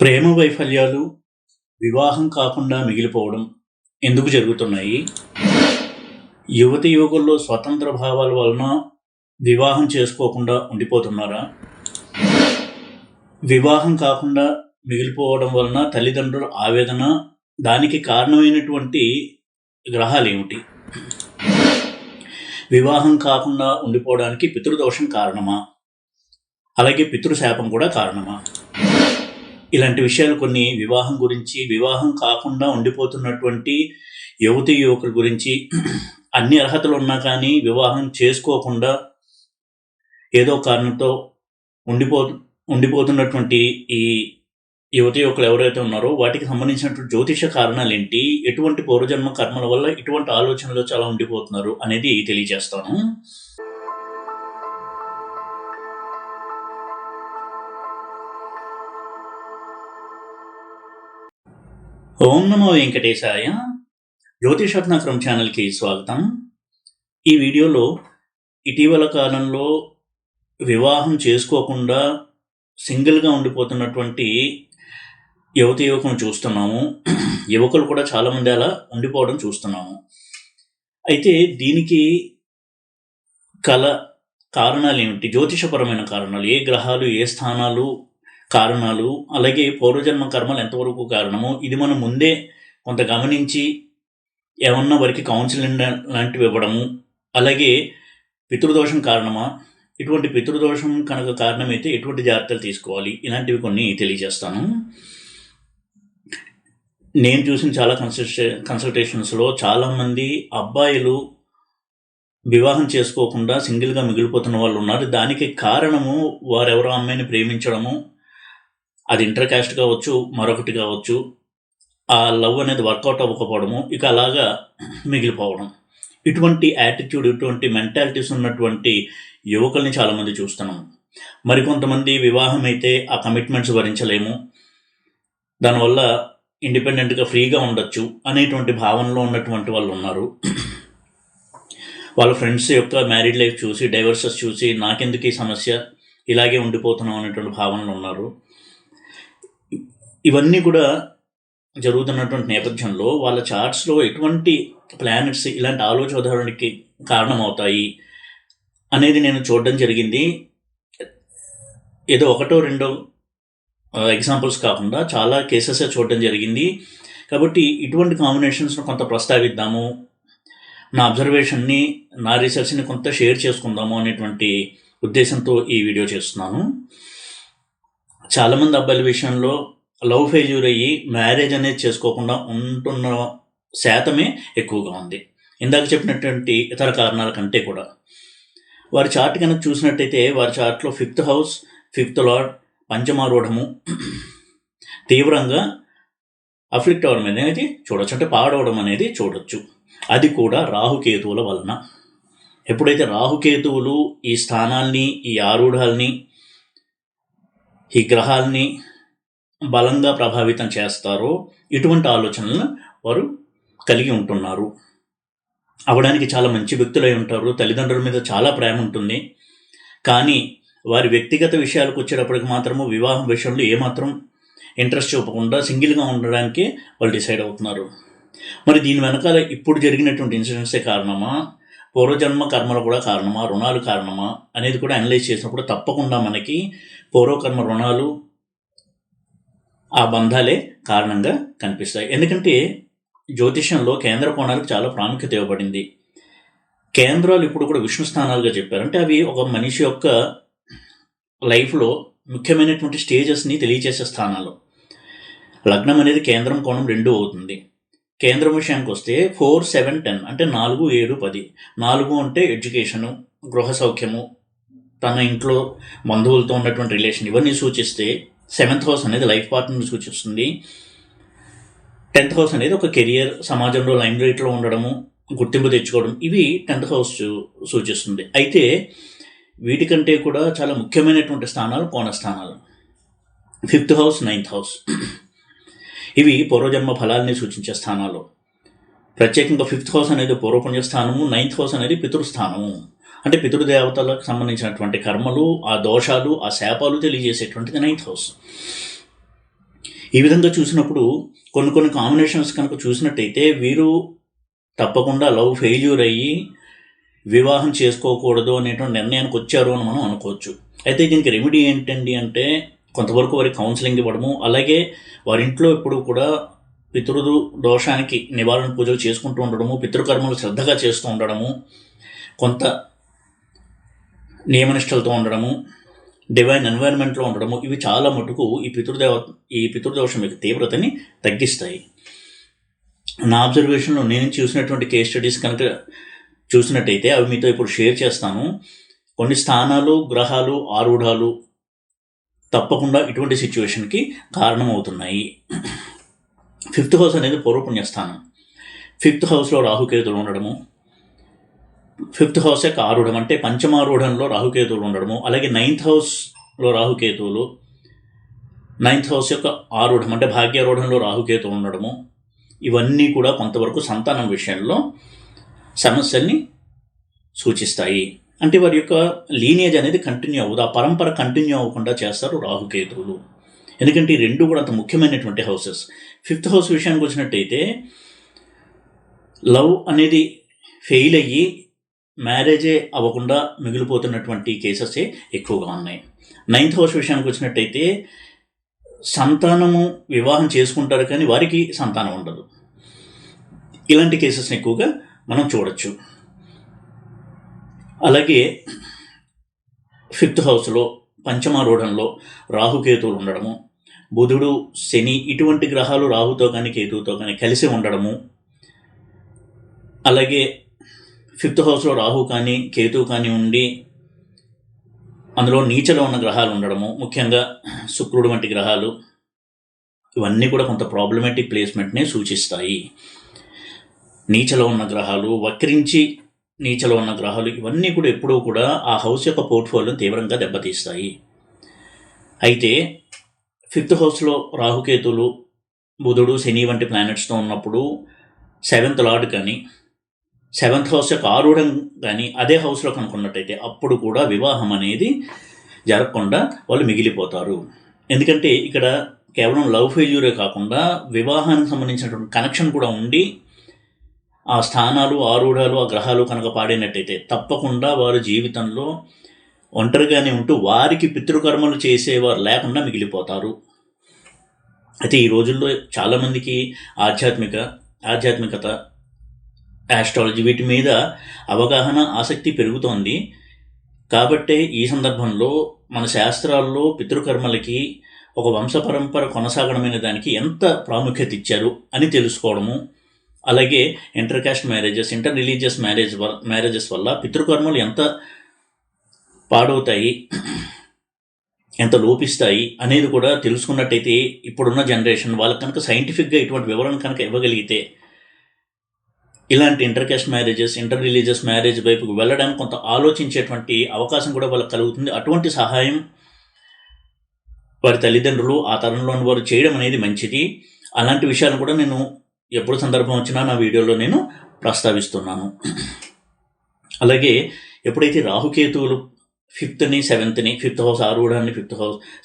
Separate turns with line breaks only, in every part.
ప్రేమ వైఫల్యాలు వివాహం కాకుండా మిగిలిపోవడం ఎందుకు జరుగుతున్నాయి? యువతీ యువకుల్లో స్వతంత్ర భావాల వలన వివాహం చేసుకోకుండా ఉండిపోతున్నారా? వివాహం కాకుండా మిగిలిపోవడం వలన తల్లిదండ్రుల ఆవేదన, దానికి కారణమైనటువంటి గ్రహాలేమిటి? వివాహం కాకుండా ఉండిపోవడానికి పితృదోషం కారణమా? అలాగే పితృశాపం కూడా కారణమా? ఇలాంటి విషయాలు కొన్ని వివాహం గురించి, వివాహం కాకుండా ఉండిపోతున్నటువంటి యువతీ యువకుల గురించి, అన్ని అర్హతలు ఉన్నా కానీ వివాహం చేసుకోకుండా ఏదో కారణంతో ఉండిపోతున్నటువంటి ఈ యువతీ యువకులు ఎవరైతే ఉన్నారో వాటికి సంబంధించినటువంటి జ్యోతిష కారణాలు ఏంటి, ఎటువంటి పూర్వజన్మ కర్మల వల్ల ఇటువంటి ఆలోచనలు చాలా ఉండిపోతున్నారు అనేది తెలియజేస్తాను. ఓం నమో వెంకటేశాయ. జ్యోతిషరత్నాకరం ఛానల్కి స్వాగతం. ఈ వీడియోలో ఇటీవల కాలంలో వివాహం చేసుకోకుండా సింగిల్గా ఉండిపోతున్నటువంటి యువతి యువకులను చూస్తున్నాము. యువకులు కూడా చాలామంది అలా ఉండిపోవడం చూస్తున్నాము. అయితే దీనికి కారణాలు ఏమిటి? జ్యోతిషపరమైన కారణాలు, ఏ గ్రహాలు, ఏ స్థానాలు కారణాలు, అలాగే పూర్వజన్మ కర్మలు ఎంతవరకు కారణము, ఇది మనం ముందే కొంత గమనించి ఏమన్నా వారికి కౌన్సిలింగ్ లాంటివి ఇవ్వడము, అలాగే పితృదోషం కారణమా, ఇటువంటి పితృదోషం కనుక కారణమైతే ఎటువంటి జాగ్రత్తలు తీసుకోవాలి, ఇలాంటివి కొన్ని తెలియజేస్తాను. నేను చూసిన చాలా కన్సల్టేషన్స్లో చాలామంది అబ్బాయిలు వివాహం చేసుకోకుండా సింగిల్గా మిగిలిపోతున్న వాళ్ళు ఉన్నారు. దానికి కారణము వారెవరో అమ్మాయిని ప్రేమించడము, అది ఇంటర్ కాస్ట్ కావచ్చు, మరొకటి కావచ్చు, ఆ లవ్ అనేది వర్కౌట్ అవ్వకపోవడము, ఇక అలాగా మిగిలిపోవడం. ఇటువంటి యాటిట్యూడ్, ఇటువంటి మెంటాలిటీస్ ఉన్నటువంటి యువకుల్ని చాలామంది చూస్తున్నాము. మరికొంతమంది వివాహం అయితే ఆ కమిట్మెంట్స్ భరించలేము, దానివల్ల ఇండిపెండెంట్గా ఫ్రీగా ఉండొచ్చు అనేటువంటి భావనలో ఉన్నటువంటి వాళ్ళు ఉన్నారు. వాళ్ళ ఫ్రెండ్స్ యొక్క మ్యారీడ్ లైఫ్ చూసి, డైవర్సెస్ చూసి, నాకెందుకు ఈ సమస్య, ఇలాగే ఉండిపోతున్నాం అనేటువంటి భావనలు ఉన్నారు. ఇవన్నీ కూడా జరుగుతున్నటువంటి నేపథ్యంలో వాళ్ళ చార్ట్స్లో ఎటువంటి ప్లానెట్స్ ఇలాంటి ఆలోచనకి కారణమవుతాయి అనేది నేను చూడడం జరిగింది. ఏదో ఒకటో రెండో ఎగ్జాంపుల్స్ కాకుండా చాలా కేసెస్ చూడడం జరిగింది. కాబట్టి ఇటువంటి కాంబినేషన్స్ను కొంత ప్రస్తావిద్దాము, నా అబ్జర్వేషన్ని, నా రీసెర్చ్ని కొంత షేర్ చేసుకుందాము అనేటువంటి ఉద్దేశంతో ఈ వీడియో చేస్తున్నాను. చాలామంది అబ్బాయిల విషయంలో లవ్ ఫెయిల్యూర్ అయ్యి మ్యారేజ్ అనేది చేసుకోకుండా ఉంటున్న శాతమే ఎక్కువగా ఉంది, ఇందాక చెప్పినటువంటి ఇతర కారణాల కంటే కూడా. వారి చార్ట్ కనుక చూసినట్టయితే వారి చార్ట్లో 5th హౌస్, 5th లార్డ్, పంచమారూఢము తీవ్రంగా అఫ్లిక్ట్ అవ్వడం అనేది చూడొచ్చు, అంటే పాడవడం అనేది చూడొచ్చు. అది కూడా రాహుకేతువుల వలన. ఎప్పుడైతే రాహుకేతువులు ఈ స్థానాల్ని, ఈ ఆరూఢాల్ని, ఈ గ్రహాల్ని బలంగా ప్రభావితం చేస్తారో ఇటువంటి ఆలోచనలను వారు కలిగి ఉంటున్నారు. అవడానికి చాలా మంచి వ్యక్తులై ఉంటారు, తల్లిదండ్రుల మీద చాలా ప్రేమ ఉంటుంది. కానీ వారి వ్యక్తిగత విషయాలకు వచ్చేటప్పటికి మాత్రము వివాహం విషయంలో ఏమాత్రం ఇంట్రెస్ట్ చూపకుండా సింగిల్గా ఉండడానికే వాళ్ళు డిసైడ్ అవుతున్నారు. మరి దీని వెనకాల ఇప్పుడు జరిగినటువంటి ఇన్సిడెంట్సే కారణమా, పూర్వజన్మ కర్మలు కూడా కారణమా, రుణాలు కారణమా అనేది కూడా అనలైజ్ చేసినప్పుడు తప్పకుండా మనకి పూర్వకర్మ రుణాలు, ఆ బంధాలే కారణంగా కనిపిస్తాయి. ఎందుకంటే జ్యోతిష్యంలో కేంద్ర కోణాలకు చాలా ప్రాముఖ్యత ఇవ్వబడింది. కేంద్రాలు ఇప్పుడు కూడా విష్ణు స్థానాలుగా చెప్పారు. అంటే అవి ఒక మనిషి యొక్క లైఫ్లో ముఖ్యమైనటువంటి స్టేజెస్ని తెలియజేసే స్థానాలు. లగ్నం అనేది కేంద్రం, కోణం 2 అవుతుంది. కేంద్రం విషయానికి వస్తే 4, 7, 10 అంటే 4, 7, 10. 4 అంటే ఎడ్యుకేషను, గృహ సౌఖ్యము, తన ఇంట్లో బంధువులతో ఉన్నటువంటి రిలేషన్, ఇవన్నీ సూచిస్తే 7th హౌస్ అనేది లైఫ్ పార్ట్నర్ని సూచిస్తుంది. 10th హౌస్ అనేది ఒక కెరియర్, సమాజంలో లైమ్ లైట్లో ఉండడము, గుర్తింపు తెచ్చుకోవడం, ఇవి 10th హౌస్ సూచిస్తుంది. అయితే వీటికంటే కూడా చాలా ముఖ్యమైనటువంటి స్థానాలు కోణస్థానాలు. 5th హౌస్, 9th హౌస్, ఇవి పూర్వజన్మ ఫలాల్ని సూచించే స్థానాలు. ప్రత్యేకంగా 5th హౌస్ అనేది పూర్వపుణ్యస్థానము, 9th హౌస్ అనేది పితృస్థానము. అంటే పితృదేవతలకు సంబంధించినటువంటి కర్మలు, ఆ దోషాలు, ఆ శాపాలు తెలియజేసేటువంటిది 9th హౌస్. ఈ విధంగా చూసినప్పుడు కొన్ని కాంబినేషన్స్ కనుక చూసినట్టయితే వీరు తప్పకుండా లవ్ ఫెయిల్యూర్ అయ్యి వివాహం చేసుకోకూడదు అనేటువంటి నిర్ణయానికి వచ్చారు అని మనం అనుకోవచ్చు. అయితే దీనికి రెమెడీ ఏంటండి అంటే కొంతవరకు వారికి కౌన్సిలింగ్ ఇవ్వడము, అలాగే వారింట్లో ఎప్పుడు కూడా పితృ దోషానికి నివారణ పూజలు చేసుకుంటూ ఉండడము, పితృకర్మలు శ్రద్ధగా చేస్తూ ఉండడము, కొంత నియమనిష్టలతో ఉండడము, డివైన్ ఎన్వైర్న్మెంట్లో ఉండడము, ఇవి చాలా మటుకు ఈ పితృదోషం యొక్క తీవ్రతని తగ్గిస్తాయి. నా అబ్జర్వేషన్లో నేను చూసినటువంటి కేస్ స్టడీస్ కనుక చూసినట్టయితే అవి మీతో ఇప్పుడు షేర్ చేస్తాను. కొన్ని స్థానాలు, గ్రహాలు, ఆరూఢాలు తప్పకుండా ఇటువంటి సిచ్యువేషన్కి కారణమవుతున్నాయి. 5th హౌస్ అనేది పూర్వపుణ్యస్థానం. 5th హౌస్లో రాహుకేతులు ఉండడము, 5th హౌస్ యొక్క ఆరూఢం అంటే పంచమారూఢంలో రాహుకేతువులు ఉండడము, అలాగే 9th హౌస్లో రాహుకేతువులు, 9th హౌస్ యొక్క ఆరూఢం అంటే భాగ్యారూఢంలో రాహుకేతువులు ఉండడము, ఇవన్నీ కూడా కొంతవరకు సంతానం విషయంలో సమస్యల్ని సూచిస్తాయి. అంటే వారి యొక్క లీనియేజ్ అనేది కంటిన్యూ అవ్వదు, ఆ పరంపర కంటిన్యూ అవ్వకుండా చేస్తారు రాహుకేతువులు. ఎందుకంటే ఈ రెండు కూడా అంత ముఖ్యమైనటువంటి హౌసెస్. 5th హౌస్ విషయానికి వచ్చినట్టయితే లవ్ అనేది ఫెయిల్ అయ్యి మ్యారేజే అవ్వకుండా మిగిలిపోతున్నటువంటి కేసెసే ఎక్కువగా ఉన్నాయి. 9th హౌస్ విషయానికి వచ్చినట్టయితే సంతానము వివాహం చేసుకుంటారు కానీ వారికి సంతానం ఉండదు. ఇలాంటి కేసెస్ని ఎక్కువగా మనం చూడొచ్చు. అలాగే 5th హౌస్లో పంచమారూఢంలో రాహుకేతువులు ఉండడము, బుధుడు, శని ఇటువంటి గ్రహాలు రాహుతో కానీ కేతువుతో కానీ కలిసి ఉండడము, అలాగే 5th హౌస్లో రాహు కానీ కేతువు కానీ ఉండి అందులో నీచలో ఉన్న గ్రహాలు ఉండడము, ముఖ్యంగా శుక్రుడు వంటి గ్రహాలు, ఇవన్నీ కూడా కొంత ప్రాబ్లమాటిక్ ప్లేస్మెంట్నే సూచిస్తాయి. నీచలో ఉన్న గ్రహాలు, వక్రించి నీచలో ఉన్న గ్రహాలు, ఇవన్నీ కూడా ఎప్పుడూ కూడా ఆ హౌస్ యొక్క పోర్ట్ఫోలియోని తీవ్రంగా దెబ్బతీస్తాయి. అయితే 5th హౌస్లో రాహుకేతులు, బుధుడు, శని వంటి ప్లానెట్స్తో ఉన్నప్పుడు 7th లార్డ్ కానీ 7th హౌస్ యొక్క ఆరూఢం కానీ అదే హౌస్లో కనుక్కున్నట్టయితే అప్పుడు కూడా వివాహం అనేది జరగకుండా వాళ్ళు మిగిలిపోతారు. ఎందుకంటే ఇక్కడ కేవలం లవ్ ఫెయిల్యూరే కాకుండా వివాహానికి సంబంధించినటువంటి కనెక్షన్ కూడా ఉండి ఆ స్థానాలు, ఆరూఢాలు, ఆ గ్రహాలు కనుక పాడినట్టయితే తప్పకుండా వారు జీవితంలో ఒంటరిగానే ఉంటూ వారికి పితృకర్మలు చేసేవారు లేకుండా మిగిలిపోతారు. అయితే ఈ రోజుల్లో చాలామందికి ఆధ్యాత్మికత, ఆస్ట్రాలజీ వీటి మీద అవగాహన, ఆసక్తి పెరుగుతోంది. కాబట్టే ఈ సందర్భంలో మన శాస్త్రాల్లో పితృకర్మలకి ఒక వంశపరంపర కొనసాగడమైన దానికి ఎంత ప్రాముఖ్యత ఇచ్చారు అని తెలుసుకోవడము, అలాగే inter caste marriages, inter religious marriages వల్ల పితృకర్మలు ఎంత పాడవుతాయి, ఎంత లోపిస్తాయి అనేది కూడా తెలుసుకున్నట్టయితే ఇప్పుడున్న జనరేషన్ వాళ్ళకి కనుక సైంటిఫిక్గా ఇటువంటి వివరణ కనుక ఇవ్వగలిగితే ఇలాంటి inter caste marriages, inter religious marriage వైపుకు వెళ్ళడానికి కొంత ఆలోచించేటువంటి అవకాశం కూడా వాళ్ళకి కలుగుతుంది. అటువంటి సహాయం వారి తల్లిదండ్రులు, ఆ తరంలోని వారు చేయడం అనేది మంచిది. అలాంటి విషయాలను కూడా నేను ఎప్పుడు సందర్భం వచ్చినా నా వీడియోలో నేను ప్రస్తావిస్తున్నాను. అలాగే ఎప్పుడైతే రాహుకేతువులు 5th, 7th, 5th house ఆరూఢాన్ని,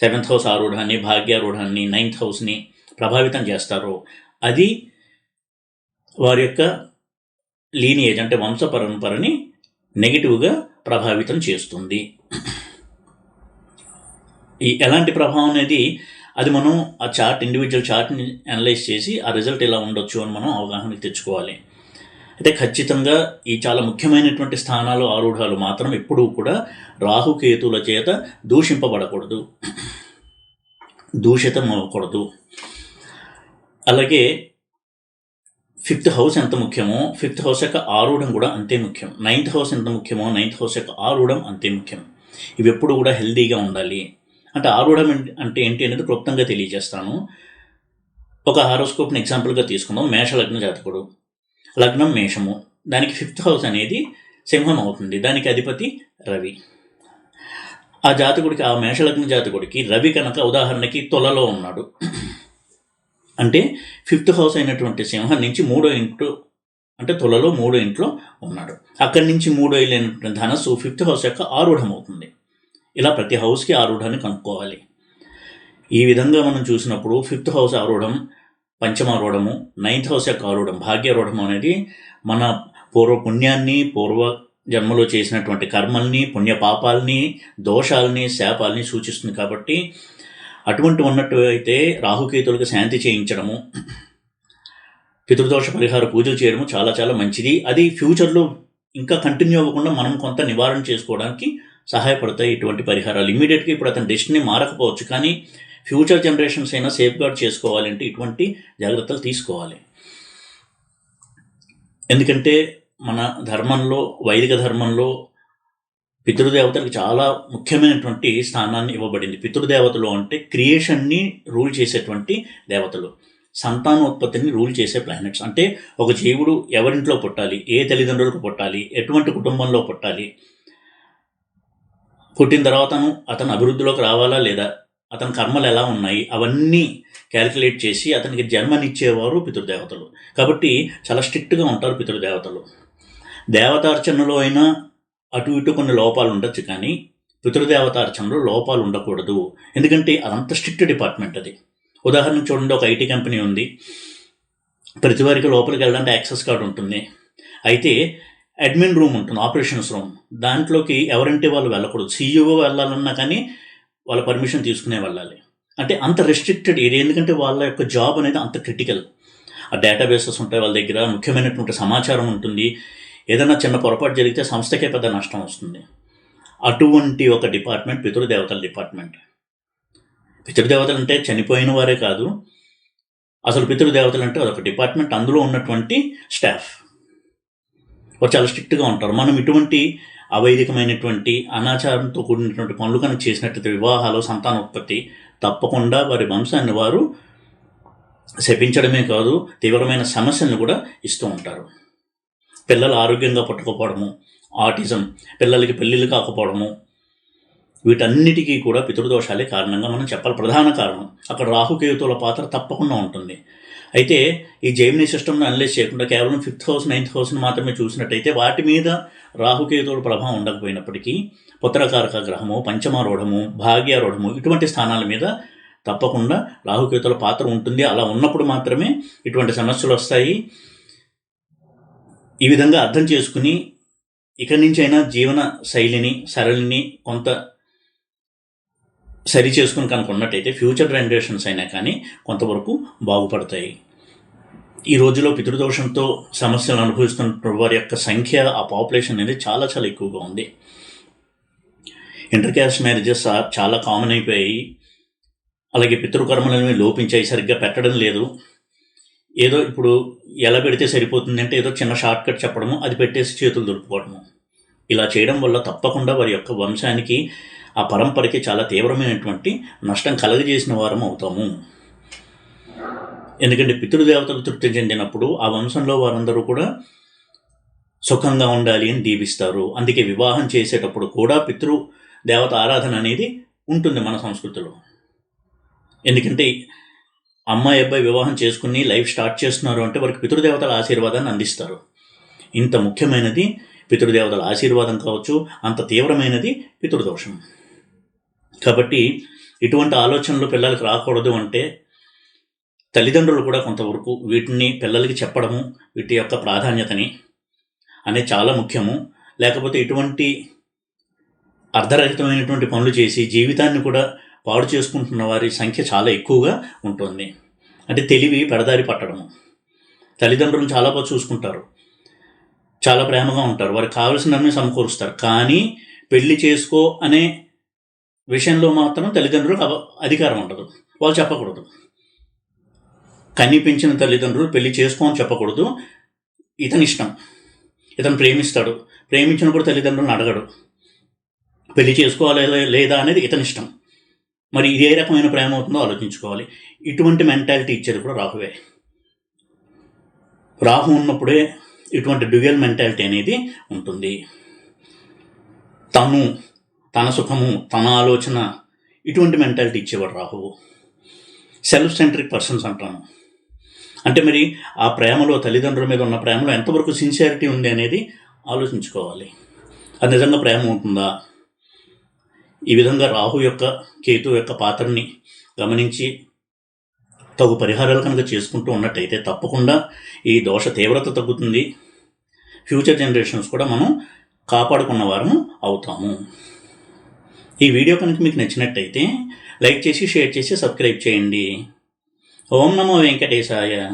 7th house ఆరూఢాన్ని, భాగ్యారూఢాన్ని, 9th హౌస్ని ప్రభావితం చేస్తారో అది వారి యొక్క లీనియేజ్ అంటే వంశ పరంపరని నెగిటివ్గా ప్రభావితం చేస్తుంది. ఈ ఎలాంటి ప్రభావం అనేది అది మనం ఆ ఇండివిజువల్ చార్ట్ని అనలైజ్ చేసి ఆ రిజల్ట్ ఎలా ఉండొచ్చు అని మనం అవగాహనకి తెచ్చుకోవాలి. అయితే ఖచ్చితంగా ఈ చాలా ముఖ్యమైనటువంటి స్థానాలు, ఆరూఢాలు మాత్రం ఎప్పుడూ కూడా రాహుకేతువుల చేత దూషింపబడకూడదు, దూషితం అవ్వకూడదు. అలాగే 5th హౌస్ ఎంత ముఖ్యమో 5th హౌస్ యొక్క ఆరూఢం కూడా అంతే ముఖ్యం. 9th హౌస్ ఎంత ముఖ్యమో 9th హౌస్ యొక్క ఆరూఢం అంతే ముఖ్యం. ఇవి ఎప్పుడు కూడా హెల్దీగా ఉండాలి. అంటే ఆరూఢం అంటే ఏంటి అనేది క్లుప్తంగా తెలియజేస్తాను. ఒక హారోస్కోప్ని ఎగ్జాంపుల్గా తీసుకుందాం. మేషలగ్న జాతకుడు, లగ్నం మేషము, దానికి 5th హౌస్ అనేది సింహం అవుతుంది. దానికి అధిపతి రవి. ఆ జాతకుడికి, ఆ మేషలగ్న జాతకుడికి రవి కనుక ఉదాహరణకి తులలో ఉన్నాడు అంటే 5th హౌస్ అయినటువంటి సింహం నుంచి 3వ ఇంట్లో అంటే తులలో 3వ ఇంట్లో ఉన్నాడు. అక్కడి నుంచి 3వ ఇల్లు అయినటువంటి ధనస్సు 5th హౌస్ యొక్క ఆరూఢం అవుతుంది. ఇలా ప్రతి హౌస్కి ఆరూఢాన్ని కనుక్కోవాలి. ఈ విధంగా మనం చూసినప్పుడు 5th హౌస్ ఆరూఢం, పంచమారూఢము, 9th హౌస్ యొక్క ఆరూఢం భాగ్యారూఢం అనేది మన పూర్వ పుణ్యాన్ని, పూర్వ జన్మలో చేసినటువంటి కర్మల్ని, పుణ్యపాపాలని, దోషాలని, శాపాలని సూచిస్తుంది. కాబట్టి అటువంటి ఉన్నట్టు అయితే రాహుకేతులకు శాంతి చేయించడము, పితృదోష పరిహార పూజలు చేయడము చాలా చాలా మంచిది. అది ఫ్యూచర్లో ఇంకా కంటిన్యూ అవ్వకుండా మనం కొంత నివారణ చేసుకోవడానికి సహాయపడతాయి ఇటువంటి పరిహారాలు. ఇమీడియట్గా ఇప్పుడు అతని డెస్టినీ మారకపోవచ్చు, కానీ ఫ్యూచర్ జనరేషన్స్ అయినా సేఫ్ గార్డ్ చేసుకోవాలంటే ఇటువంటి జాగ్రత్తలు తీసుకోవాలి. ఎందుకంటే మన ధర్మంలో, వైదిక ధర్మంలో పితృదేవతలకు చాలా ముఖ్యమైనటువంటి స్థానాన్ని ఇవ్వబడింది. పితృదేవతలు అంటే క్రియేషన్ని రూల్ చేసేటువంటి దేవతలు, సంతానోత్పత్తిని రూల్ చేసే ప్లానెట్స్. అంటే ఒక జీవుడు ఎవరింట్లో పుట్టాలి, ఏ తల్లిదండ్రులకు పుట్టాలి, ఎటువంటి కుటుంబంలో పుట్టాలి, పుట్టిన తర్వాత అతను అభివృద్ధిలోకి రావాలా లేదా, అతని కర్మలు ఎలా ఉన్నాయి, అవన్నీ క్యాలిక్యులేట్ చేసి అతనికి జన్మనిచ్చేవారు పితృదేవతలు. కాబట్టి చాలా స్ట్రిక్ట్గా ఉంటారు పితృదేవతలు. దేవతార్చనలో అయినా అటు ఇటు కొన్ని లోపాలు ఉండొచ్చు, కానీ పితృదేవతార్చనలో లోపాలు ఉండకూడదు. ఎందుకంటే అదంత స్ట్రిక్ట్ డిపార్ట్మెంట్ అది. ఉదాహరణకు చూడండి, ఒక ఐటీ కంపెనీ ఉంది, ప్రతి వారికి లోపలికి వెళ్ళడానికి యాక్సెస్ కార్డు ఉంటుంది. అయితే అడ్మిన్ రూమ్ ఉంటుంది, ఆపరేషన్స్ రూమ్, దాంట్లోకి ఎవరంటే వాళ్ళు వెళ్ళకూడదు. సీఈఓ వెళ్ళాలన్నా కానీ వాళ్ళ పర్మిషన్ తీసుకునే వెళ్ళాలి. అంటే అంత రెస్ట్రిక్టెడ్ ఏరియా, ఎందుకంటే వాళ్ళ యొక్క జాబ్ అనేది అంత క్రిటికల్. ఆ డేటాబేసెస్ ఉంటాయి వాళ్ళ దగ్గర, ముఖ్యమైనటువంటి సమాచారం ఉంటుంది. ఏదైనా చిన్న పొరపాటు జరిగితే సంస్థకే పెద్ద నష్టం వస్తుంది. అటువంటి ఒక డిపార్ట్మెంట్ పితృదేవతల డిపార్ట్మెంట్. పితృదేవతలు అంటే చనిపోయిన వారే కాదు, అసలు పితృదేవతలు అంటే అదొక డిపార్ట్మెంట్, అందులో ఉన్నటువంటి స్టాఫ్ వారు చాలా స్ట్రిక్ట్గా ఉంటారు. మనం ఇటువంటి అవైదికమైనటువంటి అనాచారంతో కూడినటువంటి పనులు కనుక చేసినట్లయితే, వివాహాలు, సంతానోత్పత్తి, తప్పకుండా వారి వంశాన్ని వారు శపించడమే కాదు, తీవ్రమైన సమస్యలను కూడా ఇస్తూ ఉంటారు. పిల్లలు ఆరోగ్యంగా పుట్టకపోవడము, ఆటిజం, పిల్లలకి పెళ్ళిళ్ళు కాకపోవడము, వీటన్నిటికీ కూడా పితృదోషాలే కారణంగా మనం చెప్పాలి. ప్రధాన కారణం అక్కడ రాహుకేతువుల పాత్ర తప్పకుండా ఉంటుంది. అయితే ఈ జెమినీ సిస్టమ్ను అనలైజ్ చేయకుండా కేవలం 5th హౌస్, 9th హౌస్ని మాత్రమే చూసినట్టయితే వాటి మీద రాహుకేతువుల ప్రభావం ఉండకపోయినప్పటికీ పుత్రకారక గ్రహము, పంచమారూఢము, భాగ్యారూఢము ఇటువంటి స్థానాల మీద తప్పకుండా రాహుకేతువుల పాత్ర ఉంటుంది. అలా ఉన్నప్పుడు మాత్రమే ఇటువంటి సమస్యలు వస్తాయి. ఈ విధంగా అర్థం చేసుకుని ఇక్కడి నుంచి అయినా జీవన శైలిని, సరళిని కొంత సరి చేసుకుని కనుక ఉన్నట్టయితే ఫ్యూచర్ జనరేషన్స్ అయినా కానీ కొంతవరకు బాగుపడతాయి. ఈ రోజులో పితృదోషంతో సమస్యలు అనుభవిస్తున్న వారి యొక్క సంఖ్య, ఆ పాపులేషన్ అనేది చాలా చాలా ఎక్కువగా ఉంది. ఇంటర్ క్యాస్ట్ మ్యారేజెస్ చాలా కామన్ అయిపోయాయి. అలాగే పితృకర్మలను లోపించాయి, సరిగ్గా పెట్టడం లేదు. ఏదో ఇప్పుడు ఎలా పెడితే సరిపోతుంది అంటే ఏదో చిన్న షార్ట్ కట్ చెప్పడము, అది పెట్టేసి చేతులు దులుపుకోవడము, ఇలా చేయడం వల్ల తప్పకుండా వారి యొక్క వంశానికి, ఆ పరంపరకి చాలా తీవ్రమైనటువంటి నష్టం కలగజేసిన వారం అవుతాము. ఎందుకంటే పితృదేవతలు తృప్తి చెందినప్పుడు ఆ వంశంలో వారందరూ కూడా సుఖంగా ఉండాలి అని దీవిస్తారు. అందుకే వివాహం చేసేటప్పుడు కూడా పితృదేవత ఆరాధన అనేది ఉంటుంది మన సంస్కృతిలో. ఎందుకంటే అమ్మాయి అబ్బాయి వివాహం చేసుకుని లైఫ్ స్టార్ట్ చేస్తున్నారు అంటే వారికి పితృదేవతల ఆశీర్వాదాన్ని అందిస్తారు. ఇంత ముఖ్యమైనది పితృదేవతల ఆశీర్వాదం కావచ్చు, అంత తీవ్రమైనది పితృదోషం. కాబట్టి ఇటువంటి ఆలోచనలు పిల్లలకు రాకూడదు అంటే తల్లిదండ్రులు కూడా కొంతవరకు వీటిని పిల్లలకి చెప్పడము, వీటి యొక్క ప్రాధాన్యతని అనేది చాలా ముఖ్యము. లేకపోతే ఇటువంటి అర్ధరహితమైనటువంటి పనులు చేసి జీవితాన్ని కూడా పాడు చేసుకుంటున్న వారి సంఖ్య చాలా ఎక్కువగా ఉంటుంది. అంటే తెలివి పెడదారి పట్టడము. తల్లిదండ్రులను చాలా బాగా చూసుకుంటారు, చాలా ప్రేమగా ఉంటారు, వారికి కావలసినవన్నీ సమకూరుస్తారు, కానీ పెళ్లి చేసుకో అనే విషయంలో మాత్రం తల్లిదండ్రులకు అధికారం ఉండదు. వాళ్ళు చెప్పకూడదు. కన్ని పెంచిన తల్లిదండ్రులు పెళ్లి చేసుకో అని చెప్పకూడదు. ఇతని ఇష్టం, ఇతను ప్రేమిస్తాడు, ప్రేమించినప్పుడు తల్లిదండ్రులను అడగడు. పెళ్లి చేసుకోవాలా లేదా అనేది ఇతని ఇష్టం. మరి ఇది ఏ రకమైన ప్రేమ అవుతుందో ఆలోచించుకోవాలి. ఇటువంటి మెంటాలిటీ ఇచ్చేది కూడా రాహువే. రాహు ఉన్నప్పుడే ఇటువంటి డ్యూయల్ మెంటాలిటీ అనేది ఉంటుంది. తన సుఖము, తన ఆలోచన, ఇటువంటి మెంటాలిటీ ఇచ్చేవాడు రాహువు. సెల్ఫ్ సెంట్రిక్ పర్సన్స్ అంటాము. అంటే మరి ఆ ప్రేమలో, తల్లిదండ్రుల మీద ఉన్న ప్రేమలో ఎంతవరకు సిన్సియారిటీ ఉంది అనేది ఆలోచించుకోవాలి. అది నిజంగా ప్రేమ ఉంటుందా? ఈ విధంగా రాహు యొక్క, కేతు యొక్క పాత్రని గమనించి తగు పరిహారాలు కనుక చేసుకుంటూ ఉన్నట్టయితే తప్పకుండా ఈ దోష తీవ్రత తగ్గుతుంది. ఫ్యూచర్ జనరేషన్స్ కూడా మనం కాపాడుకున్న వారము అవుతాము. ఈ వీడియో కనుక మీకు నచ్చినట్టయితే లైక్ చేసి, షేర్ చేసి, సబ్స్క్రైబ్ చేయండి. ఓం నమో వెంకటేశాయ.